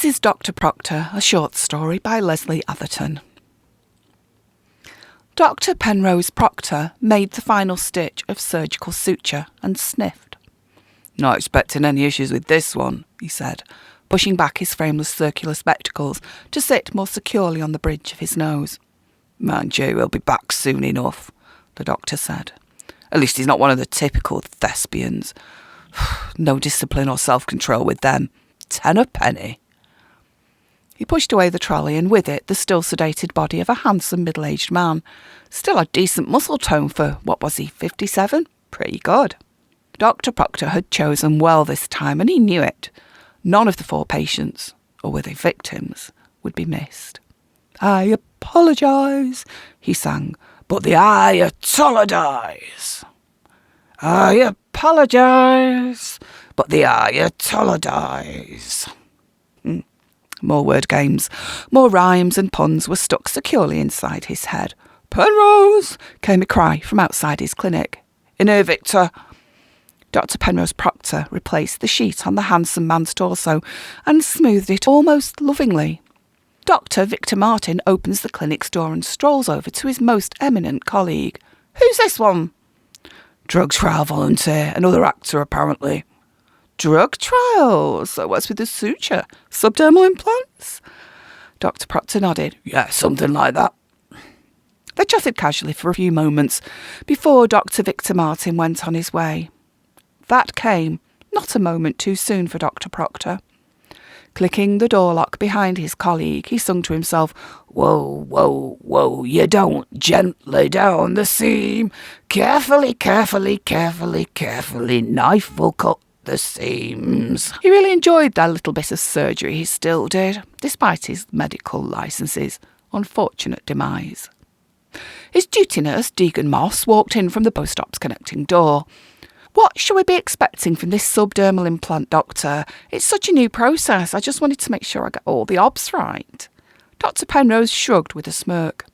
This is Dr. Proctor, a short story by Lesley Atherton. Dr. Penrose Proctor made the final stitch of surgical suture and sniffed. "Not expecting any issues with this one," he said, pushing back his frameless circular spectacles to sit more securely on the bridge of his nose. "Mind you, he'll be back soon enough," the doctor said. "At least he's not one of the typical thespians. No discipline or self-control with them. 10 a penny." He pushed away the trolley and with it the still sedated body of a handsome middle-aged man. Still a decent muscle tone for, what was he, 57? Pretty good. Dr. Proctor had chosen well this time and he knew it. None of the 4 patients, or were they victims, would be missed. "I apologise," he sang, "but the ayatollah. I apologise, but the ayatollah." More word games, more rhymes and puns were stuck securely inside his head. "Penrose!" came a cry from outside his clinic. "In here, Victor." Dr. Penrose Proctor replaced the sheet on the handsome man's torso and smoothed it almost lovingly. Dr. Victor Martin opens the clinic's door and strolls over to his most eminent colleague. "Who's this one?" "Drug trial volunteer, another actor apparently." "Drug trials? So what's with the suture? Subdermal implants?" Dr. Proctor nodded. "Yeah, something like that." They chatted casually for a few moments before Dr. Victor Martin went on his way. That came not a moment too soon for Dr. Proctor. Clicking the door lock behind his colleague, he sung to himself, "Whoa, whoa, whoa, you don't, gently down the seam. Carefully, carefully, carefully, carefully, knife will cut the seams." He really enjoyed that little bit of surgery, he still did, despite his medical licence's unfortunate demise. His duty nurse, Deegan Moss, walked in from the bus stop's connecting door. "What shall we be expecting from this subdermal implant, doctor? It's such a new process. I just wanted to make sure I get all the obs right." Dr. Penrose shrugged with a smirk.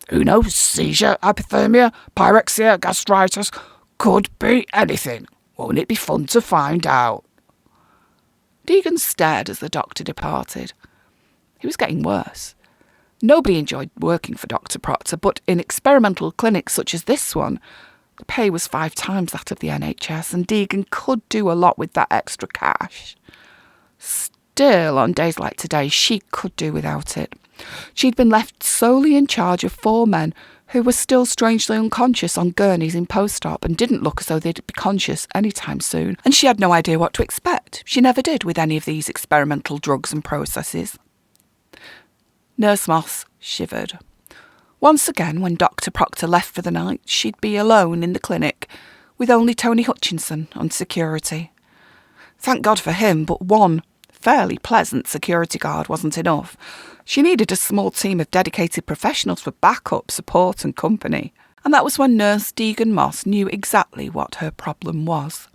"Who knows? Seizure, hypothermia, pyrexia, gastritis. Could be anything. Won't it be fun to find out?" Deegan stared as the doctor departed. He was getting worse. Nobody enjoyed working for Dr. Proctor, but in experimental clinics such as this one, the pay was 5 times that of the NHS, and Deegan could do a lot with that extra cash. Still, on days like today, she could do without it. She'd been left solely in charge of 4 men who were still strangely unconscious on gurneys in post-op and didn't look as though they'd be conscious any time soon, and she had no idea what to expect. She never did with any of these experimental drugs and processes. Nurse Moss shivered. Once again, when Dr. Proctor left for the night, she'd be alone in the clinic, with only Tony Hutchinson on security. Thank God for him, but one fairly pleasant security guard wasn't enough. She needed a small team of dedicated professionals for backup, support and company. And that was when Nurse Deegan Moss knew exactly what her problem was.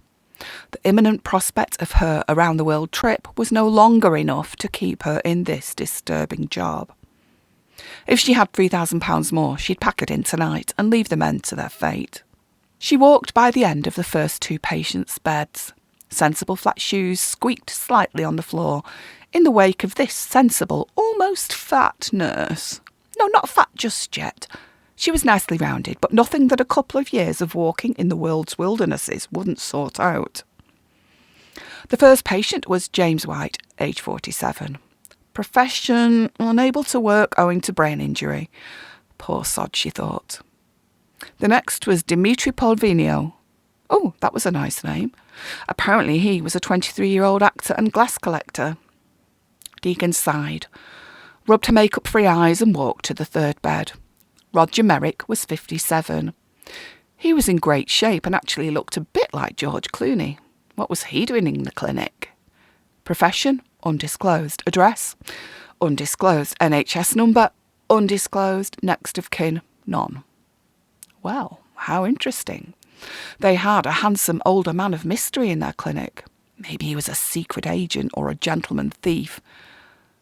The imminent prospect of her around-the-world trip was no longer enough to keep her in this disturbing job. If she had £3,000 more, she'd pack it in tonight and leave the men to their fate. She walked by the end of the first 2 patients' beds. Sensible flat shoes squeaked slightly on the floor in the wake of this sensible, almost fat nurse. No, not fat just yet. She was nicely rounded, but nothing that a couple of years of walking in the world's wildernesses wouldn't sort out. The first patient was James White, age 47. Profession, unable to work owing to brain injury. Poor sod, she thought. The next was Dimitri Polvinio. Oh, that was a nice name. Apparently he was a 23-year-old actor and glass collector. Deegan sighed, rubbed her makeup-free eyes and walked to the 3rd bed. Roger Merrick was 57. He was in great shape and actually looked a bit like George Clooney. What was he doing in the clinic? Profession? Undisclosed. Address? Undisclosed. NHS number? Undisclosed. Next of kin? None. Well, how interesting. They had a handsome older man of mystery in their clinic. Maybe he was a secret agent or a gentleman thief.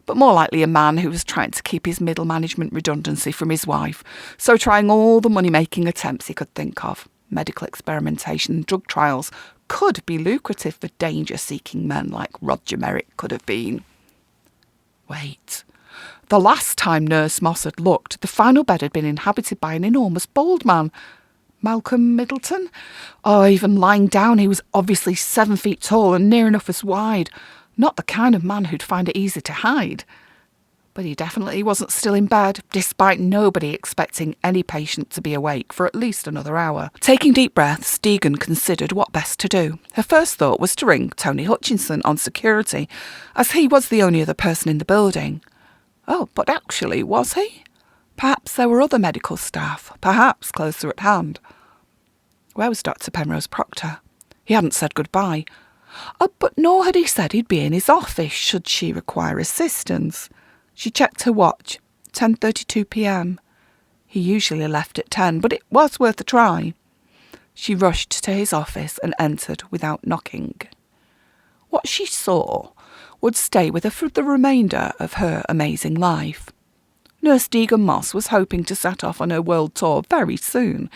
But more likely a man who was trying to keep his middle management redundancy from his wife, so trying all the money-making attempts he could think of. Medical experimentation and drug trials could be lucrative for danger-seeking men like Roger Merrick could have been. Wait. The last time Nurse Moss had looked, the final bed had been inhabited by an enormous bald man. Malcolm Middleton? Oh, even lying down, he was obviously 7 feet tall and near enough as wide. Not the kind of man who'd find it easy to hide. But he definitely wasn't still in bed, despite nobody expecting any patient to be awake for at least another hour. Taking deep breaths, Deegan considered what best to do. Her first thought was to ring Tony Hutchinson on security, as he was the only other person in the building. Oh, but actually, was he? Perhaps there were other medical staff, perhaps closer at hand. Where was Dr. Penrose Proctor? He hadn't said goodbye. Oh, but nor had he said he'd be in his office should she require assistance. She checked her watch. 10:32 p.m. He usually left at 10, but it was worth a try. She rushed to his office and entered without knocking. What she saw would stay with her for the remainder of her amazing life. Nurse Deegan Moss was hoping to set off on her world tour very soon,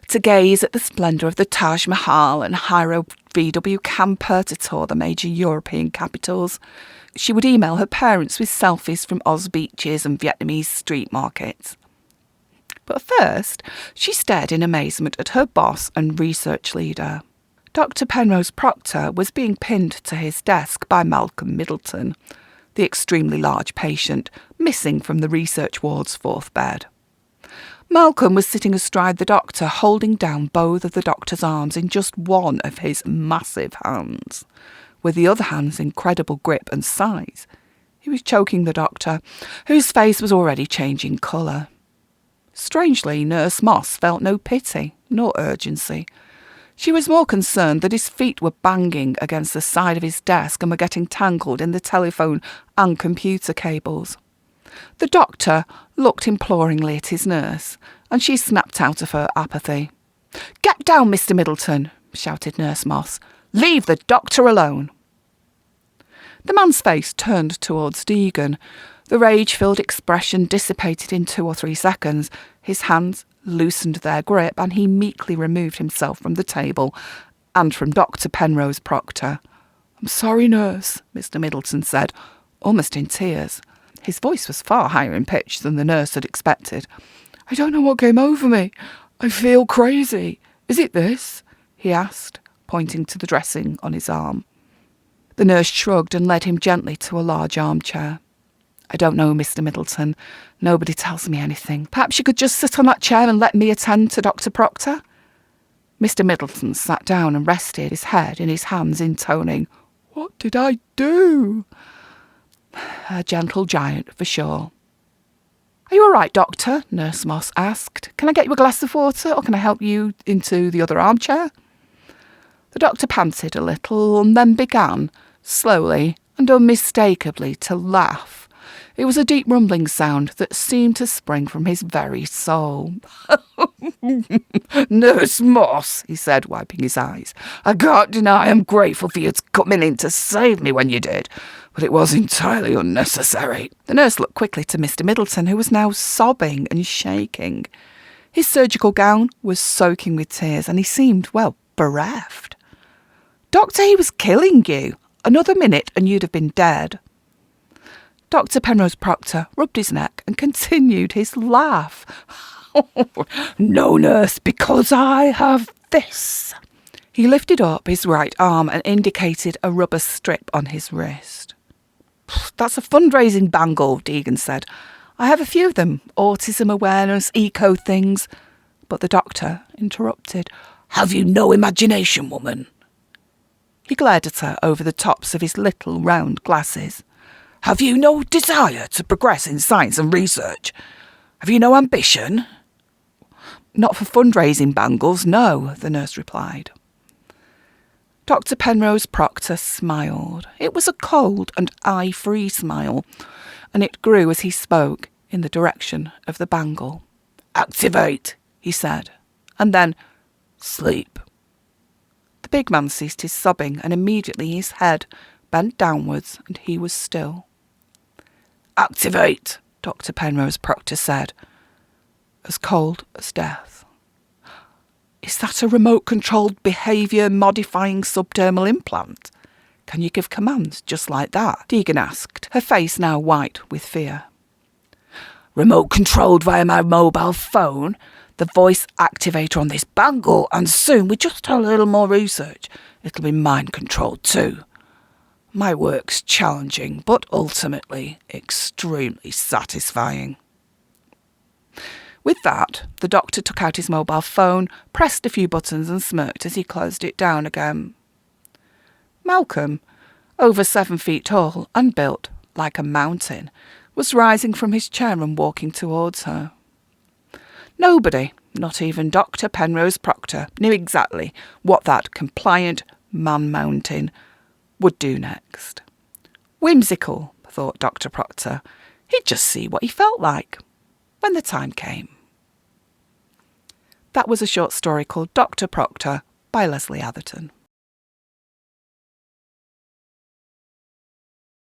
to gaze at the splendour of the Taj Mahal and hire a VW camper to tour the major European capitals. She would email her parents with selfies from Oz beaches and Vietnamese street markets. But first, she stared in amazement at her boss and research leader. Dr. Penrose Proctor was being pinned to his desk by Malcolm Middleton, the extremely large patient, missing from the research ward's 4th bed. Malcolm was sitting astride the doctor, holding down both of the doctor's arms in just one of his massive hands, with the other hand's incredible grip and size. He was choking the doctor, whose face was already changing colour. Strangely, Nurse Moss felt no pity nor urgency. She was more concerned that his feet were banging against the side of his desk and were getting tangled in the telephone and computer cables. The doctor looked imploringly at his nurse, and she snapped out of her apathy. "Get down, Mr. Middleton," shouted Nurse Moss. "Leave the doctor alone." The man's face turned towards Deegan. The rage-filled expression dissipated in 2 or 3 seconds. His hands loosened their grip, and he meekly removed himself from the table and from Dr. Penrose Proctor. "I'm sorry, nurse," Mr. Middleton said, almost in tears. His voice was far higher in pitch than the nurse had expected. "I don't know what came over me. I feel crazy. Is it this?" he asked, pointing to the dressing on his arm. The nurse shrugged and led him gently to a large armchair. "I don't know, Mr. Middleton. Nobody tells me anything. Perhaps you could just sit on that chair and let me attend to Dr. Proctor?" Mr. Middleton sat down and rested his head in his hands, intoning, "What did I do?" A gentle giant, for sure. "Are you all right, Doctor?" Nurse Moss asked. "Can I get you a glass of water, or can I help you into the other armchair?" The doctor panted a little and then began, slowly and unmistakably, to laugh. It was a deep rumbling sound that seemed to spring from his very soul. "Nurse Moss," he said, wiping his eyes, "I can't deny I'm grateful for you coming in to save me when you did, but it was entirely unnecessary." The nurse looked quickly to Mr. Middleton, who was now sobbing and shaking. His surgical gown was soaking with tears, and he seemed, well, bereft. "Doctor, he was killing you. Another minute and you'd have been dead." Dr. Penrose Proctor rubbed his neck and continued his laugh. "No, nurse, because I have this." He lifted up his right arm and indicated a rubber strip on his wrist. "That's a fundraising bangle," Deegan said. "I have a few of them, autism awareness, eco things." But the doctor interrupted. "Have you no imagination, woman?" He glared at her over the tops of his little round glasses. "Have you no desire to progress in science and research? Have you no ambition?" "Not for fundraising bangles, no," the nurse replied. Dr. Penrose Proctor smiled. It was a cold and eye-free smile, and it grew as he spoke in the direction of the bangle. "Activate," he said, and then sleep. The big man ceased his sobbing, and immediately his head bent downwards and he was still. "Activate," Dr. Penrose Proctor said, as cold as death. "Is that a remote-controlled behaviour-modifying subdermal implant? Can you give commands just like that? Deegan asked, her face now white with fear. Remote controlled via my mobile phone, the voice activator on this bangle, and soon, with just a little more research, it'll be mind controlled too. My work's challenging, but ultimately extremely satisfying. With that, the doctor took out his mobile phone, pressed a few buttons and smirked as he closed it down again. Malcolm, over 7 feet tall and built like a mountain, was rising from his chair and walking towards her. Nobody, not even Dr. Penrose Proctor, knew exactly what that compliant man-mountain would do next. Whimsical, thought Dr. Proctor. He'd just see what he felt like when the time came. That was a short story called Dr. Proctor by Lesley Atherton.